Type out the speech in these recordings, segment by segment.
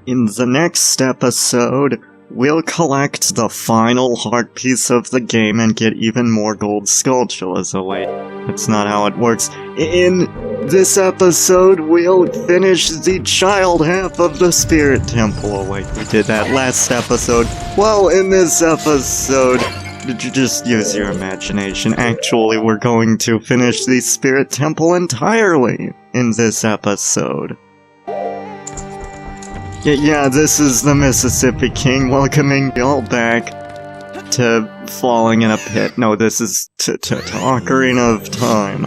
In the next episode, we'll collect the final heart piece of the game and get even more gold skulltulas. Oh wait, that's not how it works. In this episode, we'll finish the child half of the spirit temple. Oh wait, we did that last episode. Well, in this episode, just use your imagination. Actually, we're going to finish the spirit temple entirely in this episode. Yeah, this is the Mississippi King welcoming y'all back to falling in a pit. No, this is to Ocarina of Time.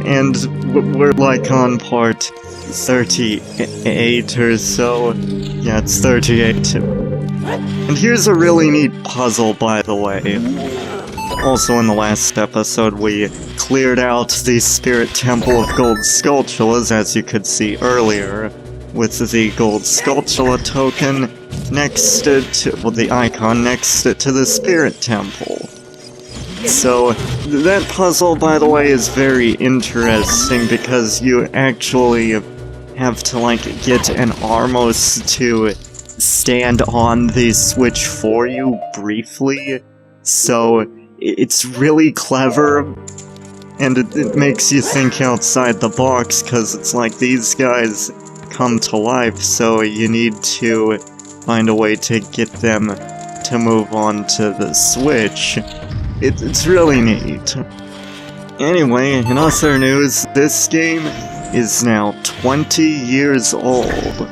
And we're like on part 38 or so. Yeah, it's 38. And here's a really neat puzzle, by the way. Also in the last episode, we cleared out the Spirit Temple of Gold Skulltulas, as you could see earlier, with the Gold Skulltula token next to, the icon next to the Spirit Temple. So, that puzzle, by the way, is very interesting because you actually have to, like, get an Armos to stand on the switch for you briefly. So, it's really clever, and it makes you think outside the box, because it's like these guys come to life, so you need to find a way to get them to move on to the switch. It's really neat. Anyway, in other news, this game is now 20 years old.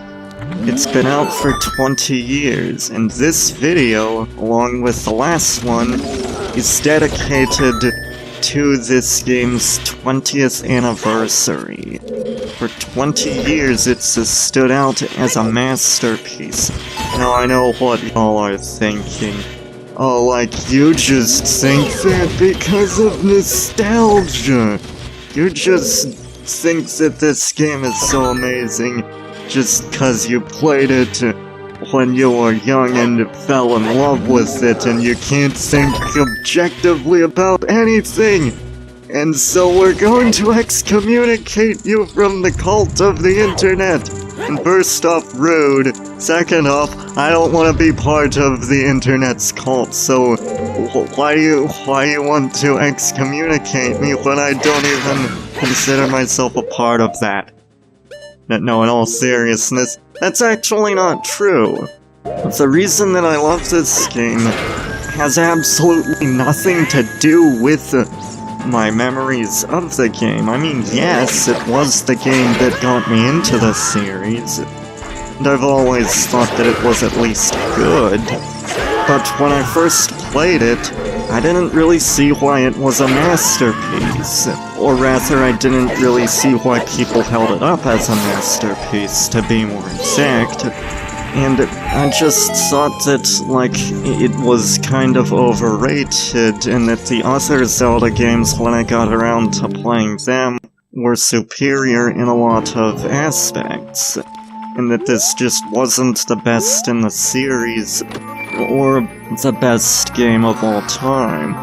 It's been out for 20 years, and this video, along with the last one, is dedicated to this game's 20th anniversary. For 20 years, it's stood out as a masterpiece. Now, I know what y'all are thinking. Oh, like, you just think that because of nostalgia. You just think that this game is so amazing just because you played it when you were young and fell in love with it, and you can't think objectively about anything. And so we're going to excommunicate you from the cult of the internet. And first off, rude. Second off, I don't want to be part of the internet's cult, so why you want to excommunicate me when I don't even consider myself a part of that? No, in all seriousness, that's actually not true. The reason that I love this game has absolutely nothing to do with my memories of the game. I mean, yes, it was the game that got me into the series, and I've always thought that it was at least good. But when I first played it, I didn't really see why it was a masterpiece. Or rather, I didn't really see why people held it up as a masterpiece, to be more exact. And I just thought that, like, it was kind of overrated, and that the other Zelda games, when I got around to playing them, were superior in a lot of aspects. And that this just wasn't the best in the series, or the best game of all time.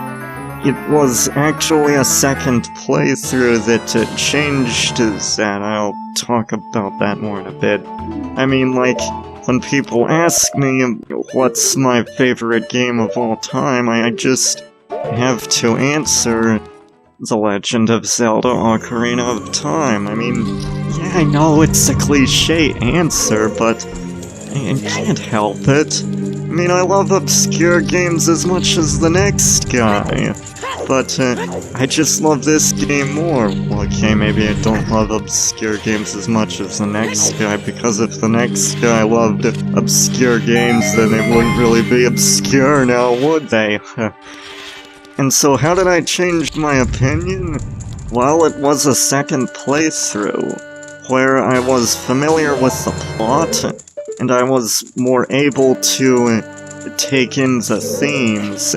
It was actually a second playthrough that changed that. I'll talk about that more in a bit. I mean, like, when people ask me what's my favorite game of all time, I just have to answer The Legend of Zelda Ocarina of Time. I mean, yeah, I know it's a cliche answer, but I can't help it. I mean, I love obscure games as much as the next guy, but I just love this game more. Well, okay, maybe I don't love obscure games as much as the next guy, because if the next guy loved obscure games, then it wouldn't really be obscure now, would they? And so how did I change my opinion? Well, it was a second playthrough, where I was familiar with the plot, and I was more able to take in the themes.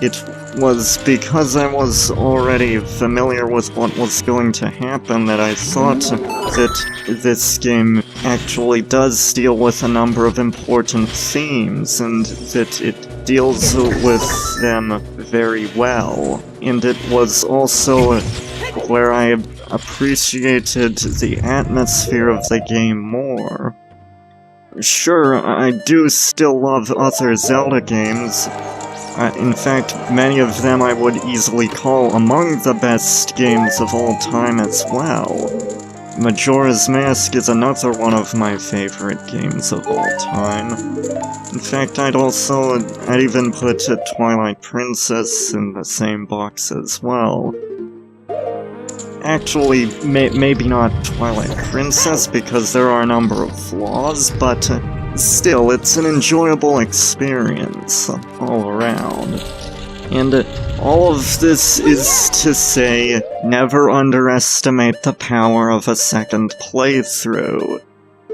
It was because I was already familiar with what was going to happen that I thought that this game actually does deal with a number of important themes, and that it deals with them very well. And it was also where I appreciated the atmosphere of the game more. Sure, I do still love other Zelda games. In fact, many of them I would easily call among the best games of all time as well. Majora's Mask is another one of my favorite games of all time. In fact, I'd even put Twilight Princess in the same box as well. Actually, maybe not Twilight Princess, because there are a number of flaws, but still, it's an enjoyable experience all around. And all of this is to say, never underestimate the power of a second playthrough.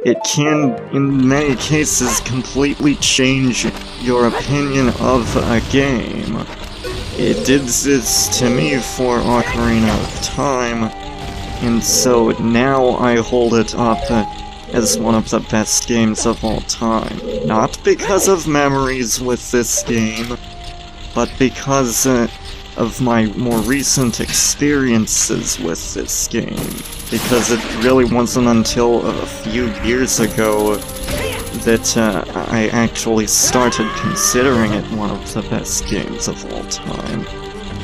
It can, in many cases, completely change your opinion of a game. It did this to me for Ocarina of Time, and so now I hold it up as one of the best games of all time. Not because of memories with this game, but because of my more recent experiences with this game. Because it really wasn't until a few years ago that I actually started considering it one of the best games of all time.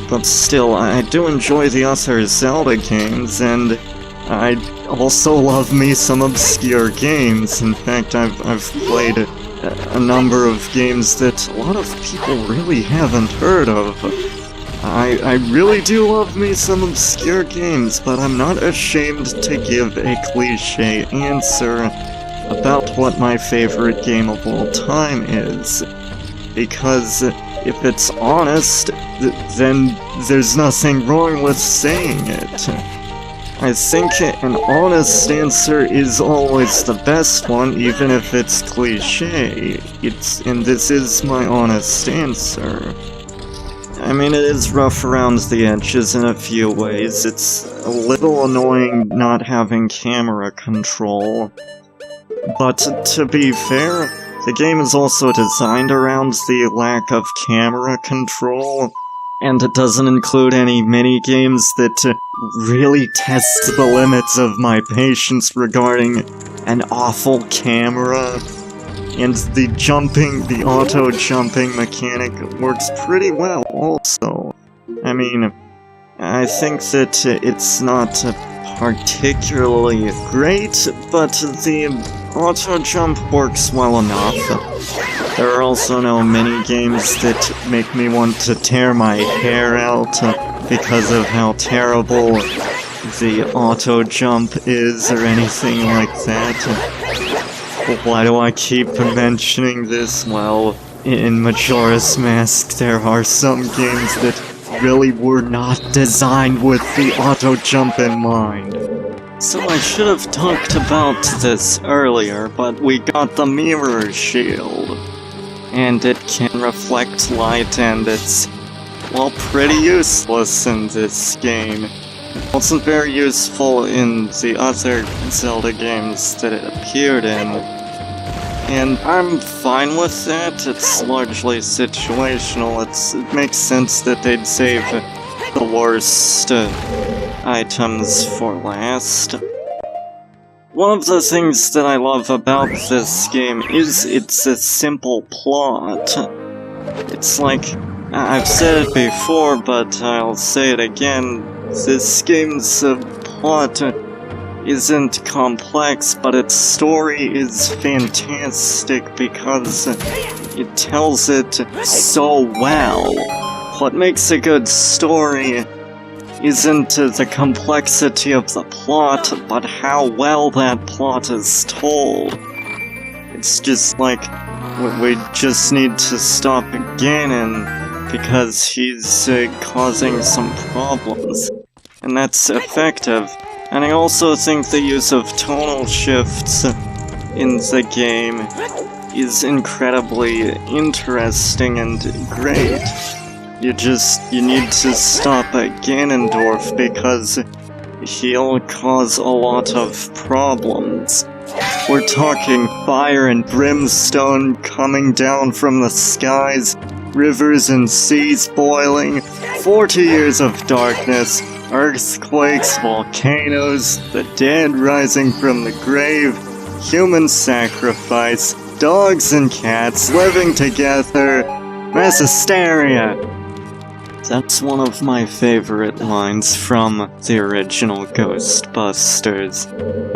But still, I do enjoy the other Zelda games, and I also love me some obscure games. In fact, I've played a number of games that a lot of people really haven't heard of. I really do love me some obscure games, but I'm not ashamed to give a cliché answer about what my favorite game of all time is. Because if it's honest, then there's nothing wrong with saying it. I think an honest answer is always the best one, even if it's cliché. And this is my honest answer. I mean, it is rough around the edges in a few ways. It's a little annoying not having camera control. But to be fair, the game is also designed around the lack of camera control, and it doesn't include any mini-games that really test the limits of my patience regarding an awful camera. And the auto-jumping mechanic works pretty well also. I mean, I think that it's not particularly great, but the auto-jump works well enough. There are also no mini-games that make me want to tear my hair out because of how terrible the auto-jump is or anything like that. Why do I keep mentioning this? Well, in Majora's Mask there are some games that really were not designed with the auto-jump in mind. So I should have talked about this earlier, but we got the mirror shield. And it can reflect light, and it's, well, pretty useless in this game. It wasn't very useful in the other Zelda games that it appeared in. And I'm fine with that. It's largely situational. It makes sense that they'd save the worst items for last. One of the things that I love about this game is it's a simple plot. It's like, I've said it before, but I'll say it again, this game's plot isn't complex, but its story is fantastic because it tells it so well. What makes a good story isn't the complexity of the plot, but how well that plot is told. It's just like, we just need to stop Ganon because he's causing some problems. And that's effective. And I also think the use of tonal shifts in the game is incredibly interesting and great. You need to stop Ganondorf because he'll cause a lot of problems. We're talking fire and brimstone coming down from the skies, rivers and seas boiling, 40 years of darkness, earthquakes, volcanoes, the dead rising from the grave, human sacrifice, dogs and cats living together, mass hysteria. That's one of my favorite lines from the original Ghostbusters.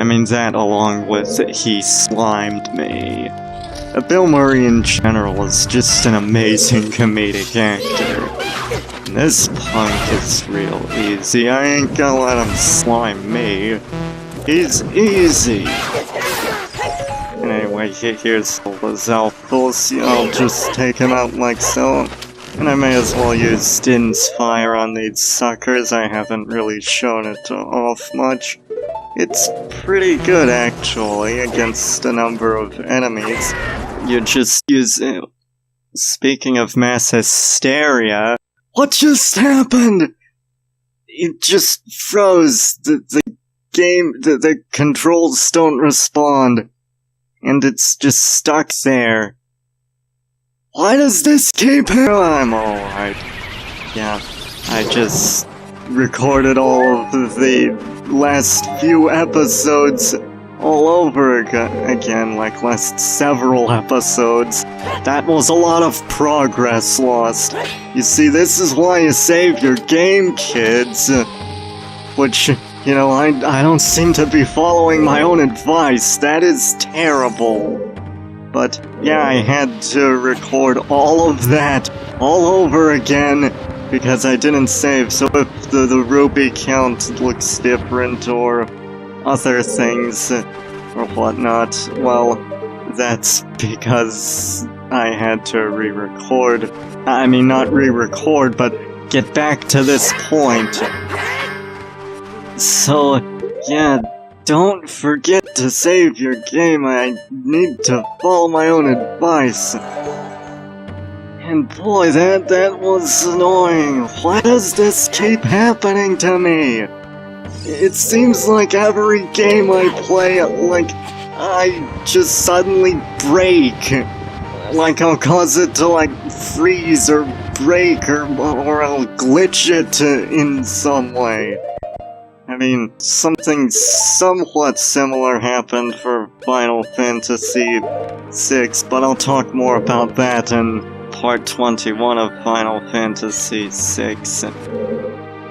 I mean, that along with he slimed me. Bill Murray in general is just an amazing comedic actor. This punk is real easy. I ain't gonna let him slime me. He's easy. And anyway, here's all the Zelfos. I'll just take him out like so. And I may as well use Din's fire on these suckers. I haven't really shown it off much. It's pretty good, actually, against a number of enemies. You just use... Speaking of mass hysteria... What just happened? It just froze. The game... The controls don't respond. And it's just stuck there. Why does this keep happening? I'm alright. Yeah, I just recorded all of the last few episodes all over again, like last several episodes. That was a lot of progress lost. You see, this is why you save your game, kids. Which, you know, I don't seem to be following my own advice. That is terrible. But, yeah, I had to record all of that all over again because I didn't save, so if the rupee count looks different or other things or whatnot, well, that's because I had to re-record. I mean, not re-record, but get back to this point. So, yeah, don't forget to save your game. I need to follow my own advice. And boy, that was annoying. Why does this keep happening to me? It seems like every game I play, like, I just suddenly break. Like I'll cause it to, like, freeze or break or I'll glitch it in some way. I mean, something somewhat similar happened for Final Fantasy VI, but I'll talk more about that in Part 21 of Final Fantasy VI.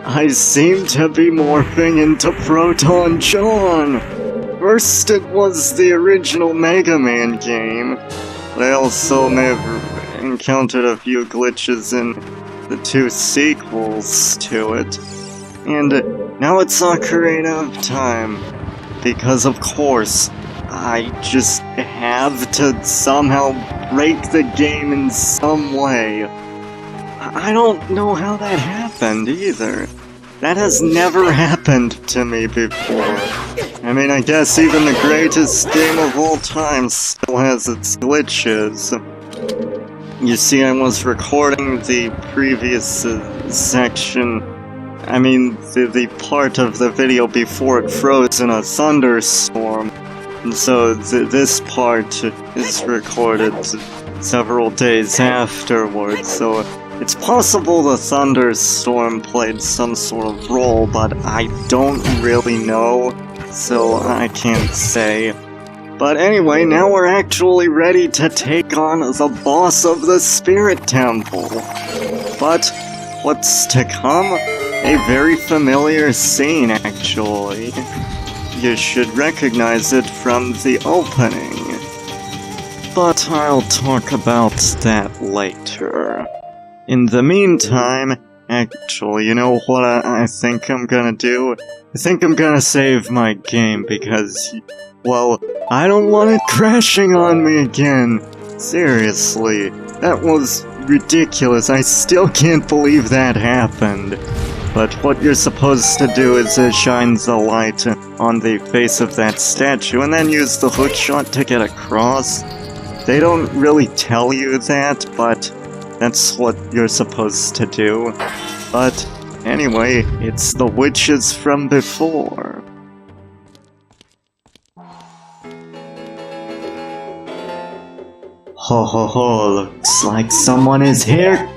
I seem to be morphing into Proton Jon! First it was the original Mega Man game, but I also may have encountered a few glitches in the 2 sequels to it. And now it's Ocarina of Time, because of course, I just have to somehow break the game in some way. I don't know how that happened either. That has never happened to me before. I mean, I guess even the greatest game of all time still has its glitches. You see, I was recording the previous section. I mean, the part of the video before it froze in a thunderstorm. And so this part is recorded several days afterwards, so it's possible the thunderstorm played some sort of role, but I don't really know, so I can't say. But anyway, now we're actually ready to take on the boss of the Spirit Temple. But what's to come? A very familiar scene, actually. You should recognize it from the opening. But I'll talk about that later. In the meantime, actually, you know what I think I'm gonna do? I think I'm gonna save my game because, well, I don't want it crashing on me again. Seriously, that was ridiculous. I still can't believe that happened. But what you're supposed to do is shine the light on the face of that statue and then use the hookshot to get across. They don't really tell you that, but that's what you're supposed to do. But anyway, it's the witches from before. Ho ho ho, looks like someone is here.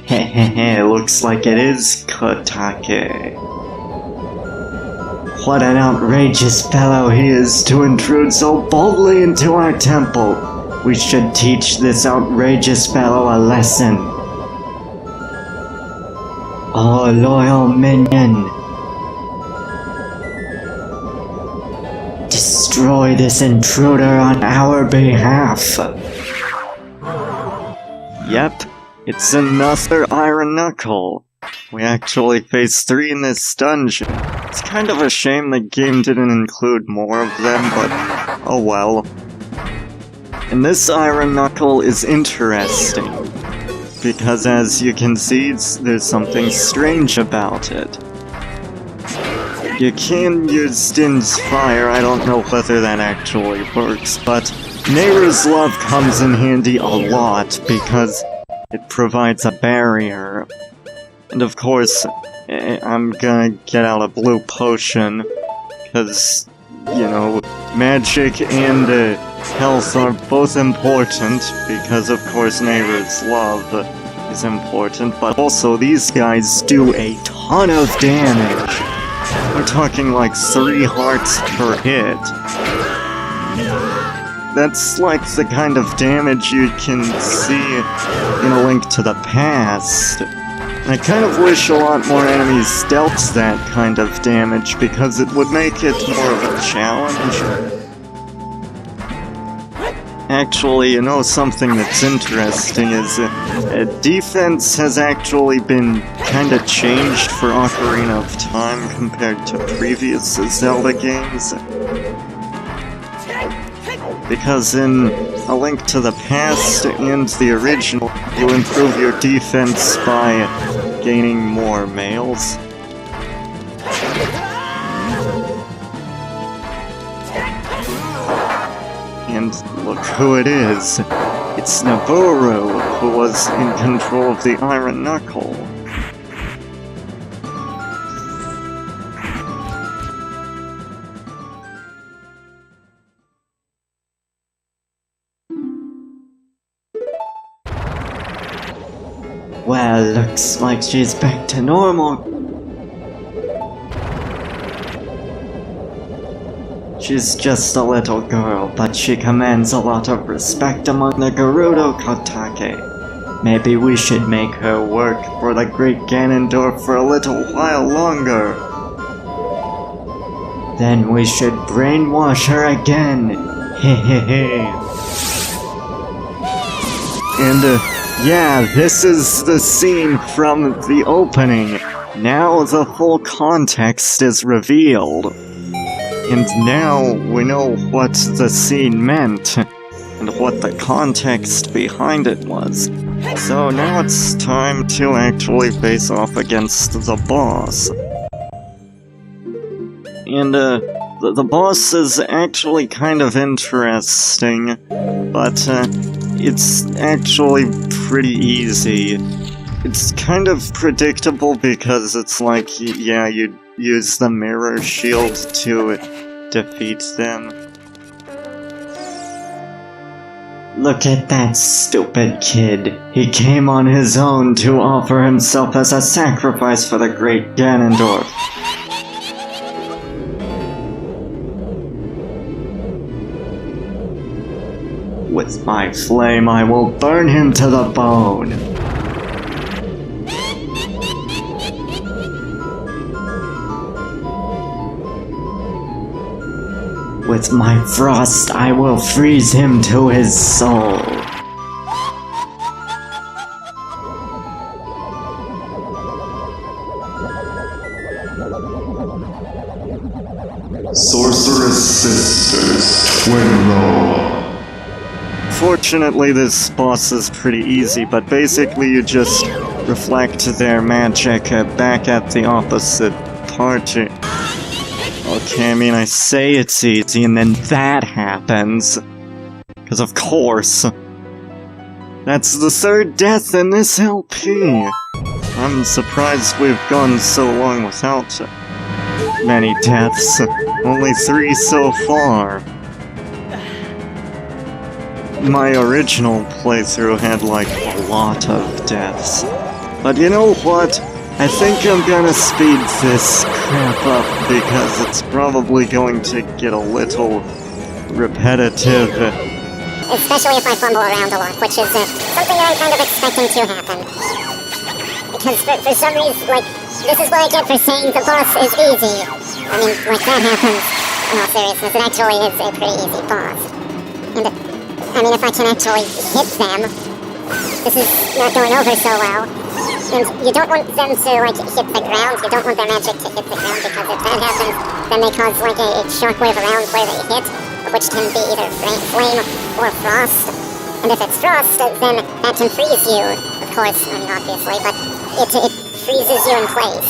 Hehehe, looks like it is Kotake. What an outrageous fellow he is to intrude so boldly into our temple. We should teach this outrageous fellow a lesson. Oh, loyal minion. Destroy this intruder on our behalf. Yep, it's another Iron Knuckle. We actually face 3 in this dungeon. It's kind of a shame the game didn't include more of them, but oh well. And this Iron Knuckle is interesting, because as you can see, there's something strange about it. You can use Din's Fire, I don't know whether that actually works, but Neighbor's Love comes in handy a lot because it provides a barrier. And of course, I'm gonna get out a blue potion, because, you know, magic and health are both important, because of course Neighbor's Love is important, but also these guys do a ton of damage. We're talking like 3 hearts per hit. That's like the kind of damage you can see in A Link to the Past. I kind of wish a lot more enemies dealt that kind of damage, because it would make it more of a challenge. Actually, you know, something that's interesting is defense has actually been kinda changed for Ocarina of Time compared to previous Zelda games. Because in A Link to the Past and the original, you improve your defense by gaining more males. And look who it is. It's Nabooru, who was in control of the Iron Knuckle. Well, looks like she's back to normal. She's just a little girl, but she commands a lot of respect among the Gerudo Kotake. Maybe we should make her work for the Great Ganondorf for a little while longer. Then we should brainwash her again. Hehehe. And, yeah, this is the scene from the opening. Now the full context is revealed. And now we know what the scene meant, and what the context behind it was. So now it's time to actually face off against the boss. And, the boss is actually kind of interesting, but, it's actually pretty easy. It's kind of predictable because it's like, yeah, you'd use the mirror shield to defeat them. Look at that stupid kid. He came on his own to offer himself as a sacrifice for the Great Ganondorf. With my flame, I will burn him to the bone. With my frost, I will freeze him to his soul. Sorceress Sisters, Twinrova. Fortunately, this boss is pretty easy, but basically you just reflect their magic back at the opposite party. Okay, I mean, I say it's easy, and then that happens. Because of course. That's the 3rd death in this LP. I'm surprised we've gone so long without many deaths. Only 3 so far. My original playthrough had like a lot of deaths. But you know what? I think I'm gonna speed this crap up because it's probably going to get a little repetitive. Especially if I fumble around a lot, which is something that I'm kind of expecting to happen. Because for some reason, like, this is what I get for saying the boss is easy. I mean, like, that happens in all seriousness. It actually is a pretty easy boss. And, I mean, if I can actually hit them, this is not going over so well. And you don't want them to, like, hit the ground. You don't want their magic to hit the ground, because if that happens, then they cause, like, a shockwave around where they hit, which can be either flame or frost. And if it's frost, then that can freeze you, of course, I mean, obviously, but it freezes you in place.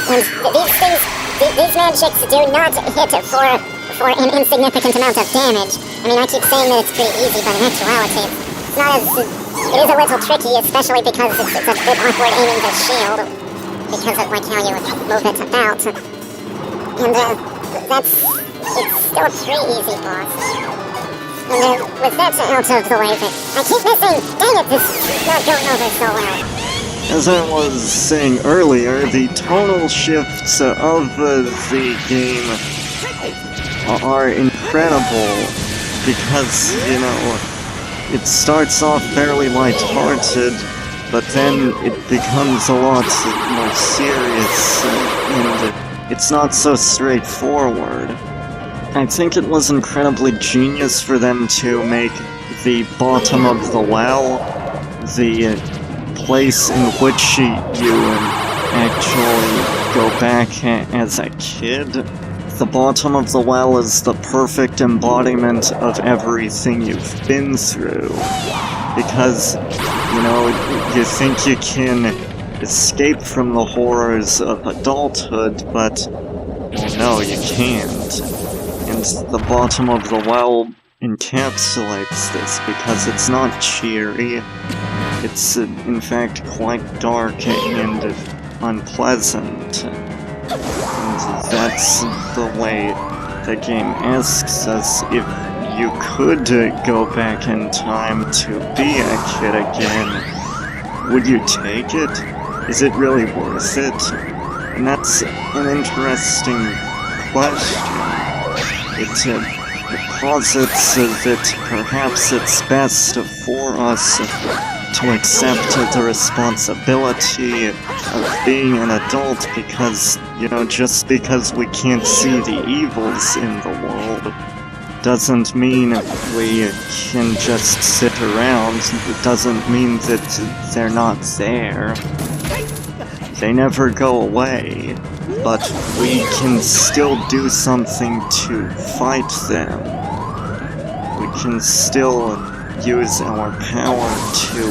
And these things, these magics do not hit for an insignificant amount of damage. I mean, I keep saying that it's pretty easy, but in actuality, it's not as... It is a little tricky, especially because it's a bit awkward aiming the shield, because of, like, how you move it about. And, it's still a pretty easy boss. And with that out of the way, I keep missing! Dang it, this is not going over so well. As I was saying earlier, the tonal shifts of the game are incredible because, you know, it starts off fairly lighthearted, but then it becomes a lot more serious, and it's not so straightforward. I think it was incredibly genius for them to make the bottom of the well the place in which you actually go back as a kid. The bottom of the well is the perfect embodiment of everything you've been through. Because, you know, you think you can escape from the horrors of adulthood, but, well, no, you can't. And the bottom of the well encapsulates this because it's not cheery. It's, in fact, quite dark and unpleasant. And that's the way the game asks us if you could go back in time to be a kid again. Would you take it? Is it really worth it? And that's an interesting question. It posits that perhaps it's best for us to accept the responsibility of being an adult because, you know, just because we can't see the evils in the world doesn't mean we can just sit around. It doesn't mean that they're not there. They never go away, but we can still do something to fight them. We can still use our power to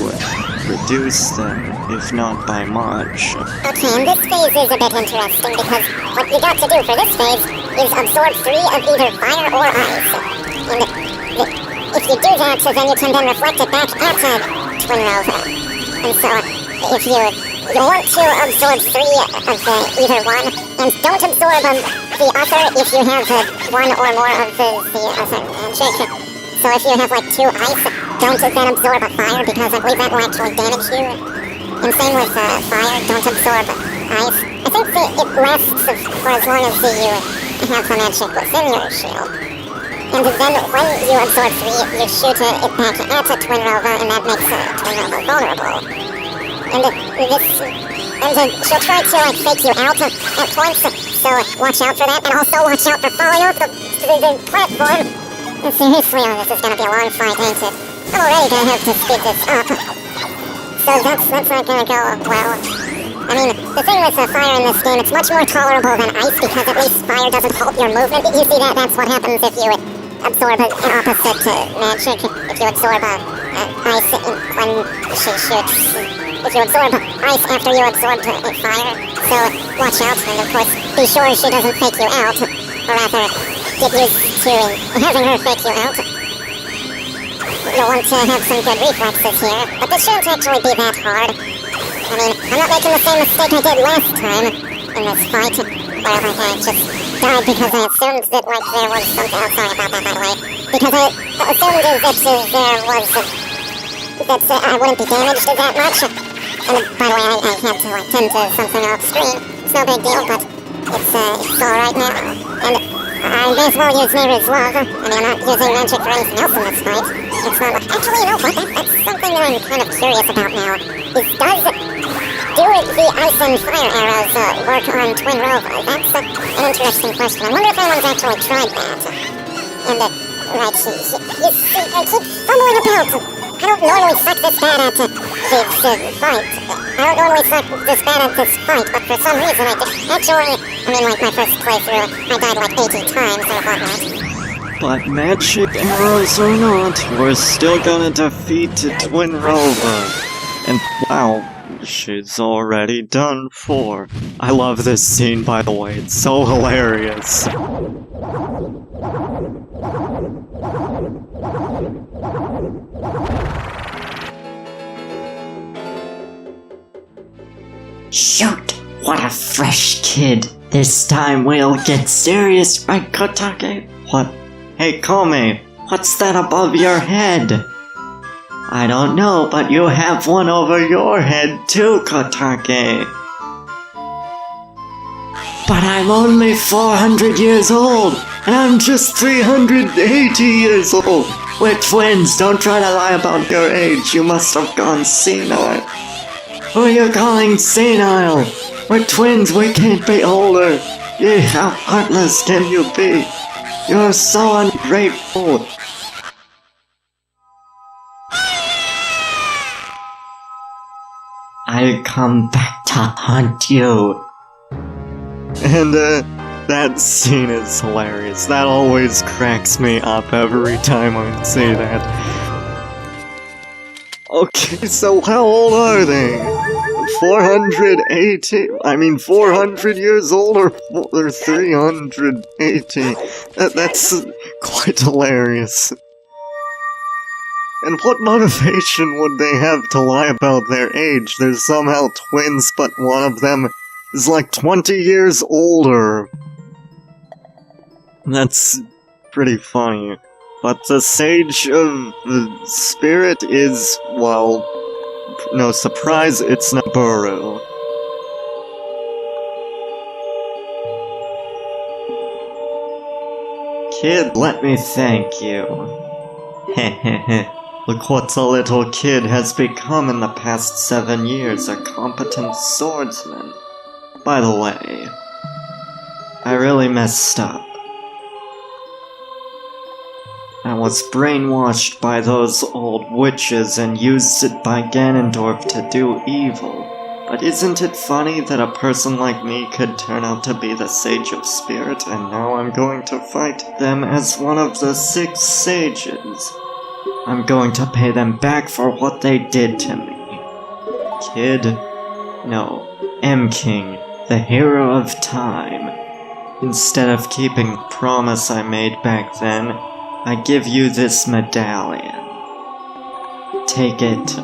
reduce them, if not by much. Okay, and this phase is a bit interesting because what you got to do for this phase is absorb 3 of either fire or ice. And if you do that, then you can then reflect it back at Twinrova. And so, if you want to absorb 3 of either one, and don't absorb the other if you have 1 or more of the other magic. So if you have like 2 ice, don't then absorb a fire because I believe that will actually damage you. And same with fire, don't absorb ice. I think it lasts for as long as you have the magic within your shield. And then when you absorb 3, you shoot it back at Twinrova, and that makes Twinrova vulnerable. And she'll try to like fake you out at points, so watch out for that, and also watch out for falling off the platform. And seriously, this is gonna be a long fight, ain't it? I'm already gonna have to speed this up. So that's not gonna go well. I mean, the thing with fire in this game, it's much more tolerable than ice because at least fire doesn't halt your movement. You see that's what happens if you absorb an opposite magic. If you absorb ice when she shoots. If you absorb ice after you absorb fire. So watch out, and of course, be sure she doesn't fake you out. Or rather, get used to having her fake you out. You'll want to have some good reflexes here, but this shouldn't actually be that hard. I mean, I'm not making the same mistake I did last time in this fight, where like, I just died because I assumed that like there was something. Oh, sorry about that, by the way. Because I assumed that there was that I wouldn't be damaged that much. And by the way, I had to like tend to something off screen. It's no big deal, but it's alright now. And I may as well use Nehru's lava. I mean, I'm not using magic for anything else in this fight. It's not like... Actually, you know what? That's something that I'm kind of curious about now. Do the ice and fire arrows work on Twinrova? That's an interesting question. I wonder if anyone's actually tried that. And, right, I keep fumbling about. I don't normally suck this bad at this fight. I don't normally suck this bad at this fight, but for some reason I did. Actually, I mean, like, my first playthrough, I died like 80 times or whatnot. But magic arrows or not, we're still gonna defeat Twinrova. And wow, she's already done for. I love this scene, by the way, it's so hilarious. Shoot! What a fresh kid! This time we'll get serious, right, Kotake? What? Hey, Kome! What's that above your head? I don't know, but you have one over your head too, Kotake. But I'm only 400 years old, and I'm just 380 years old. We're twins, don't try to lie about your age, you must have gone senile. Who are you calling senile? We're twins, we can't be older. Yeah, how heartless can you be? You're so ungrateful. I'll come back to haunt you. And, that scene is hilarious. That always cracks me up every time I see that. Okay, so how old are they? 480? I mean, 400 years old or 380? That's quite hilarious. And what motivation would they have to lie about their age? They're somehow twins, but one of them is like 20 years older. That's pretty funny. But the Sage of the Spirit is, well, no surprise, it's Naburu. Kid, let me thank you. Hehehe. Look what a little kid has become in the past 7 years, a competent swordsman. By the way, I really messed up. I was brainwashed by those old witches and used it by Ganondorf to do evil. But isn't it funny that a person like me could turn out to be the Sage of Spirit, and now I'm going to fight them as one of the 6 sages? I'm going to pay them back for what they did to me. Kid? No, M-King, the hero of time. Instead of keeping the promise I made back then, I give you this medallion. Take it.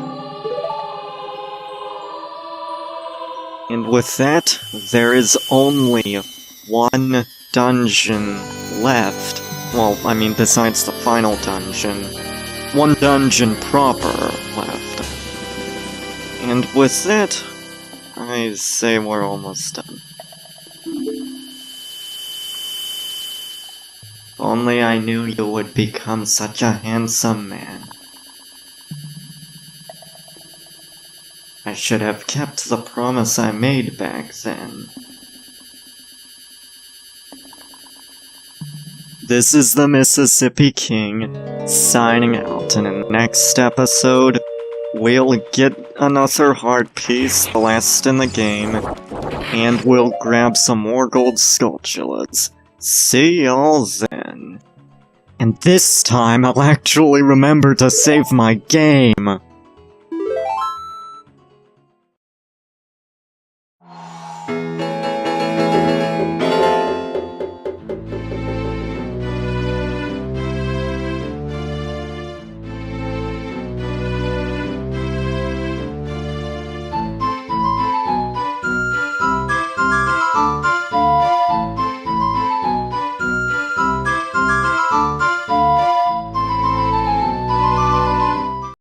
And with that, there is only one dungeon left. Well, I mean, besides the final dungeon. One dungeon proper left. And with that, I say we're almost done. If only I knew you would become such a handsome man. I should have kept the promise I made back then. This is the Mississippi King, signing out, and in the next episode, we'll get another heart piece, the last in the game, and we'll grab some more gold sculptures. See y'all then. And this time I'll actually remember to save my game.